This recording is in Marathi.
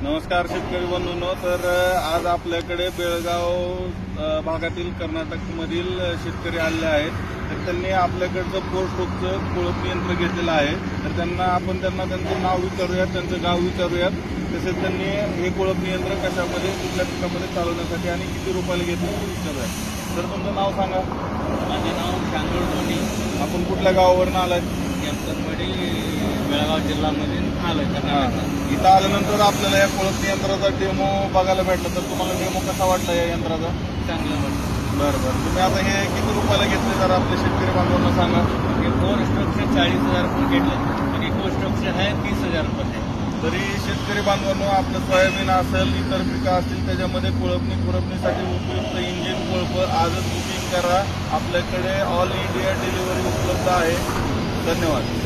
नमस्कार शेतकरी बंधूंनो. तर आज आपल्याकडे बेळगाव भागातील कर्नाटकमधील शेतकरी आलेले आहेत. तर त्यांनी आपल्याकडचं 4 स्ट्रोकचं कोळप यंत्र घेतलेलं आहे. तर आपण त्यांना त्यांचं नाव विचारूयात, त्यांचं गाव विचारूयात. तसेच त्यांनी हे कोळप यंत्र कशामध्ये, कुठल्या पिकामध्ये चालवण्यासाठी आणि किती रुपयाला घेतलं ते विचारूयात. तर तुमचं नाव सांगा. माझे नाव शांगोळ धोनी. आपण कुठल्या गावावरून आलाय? बेळगाव जिल्ह्यामधून आलोय कर्नाटक. इथं आल्यानंतर आपल्याला या कोळप यंत्राचा डेमो बघायला भेटला. तर तुम्हाला डेमो कसा वाटला या यंत्राचा? चांगलं वाटतं. बरं. तुम्ही आता हे किती रुपयाला घेतले जर आपल्या शेतकरी बांधवांना सांगा. हे 4 स्ट्रोकचे 40,000 रुपये घेतले आणि 2 स्ट्रोकचे आहे 30,000 रुपये. तरी शेतकरी बांधवांनो, आपलं सोयाबीन असेल, इतर पिकं असतील, त्याच्यामध्ये खुरपणीसाठी उपयुक्त इंजिन कोळप आजच बुकिंग करा. आपल्याकडे ऑल इंडिया डिलिव्हरी उपलब्ध आहे. धन्यवाद.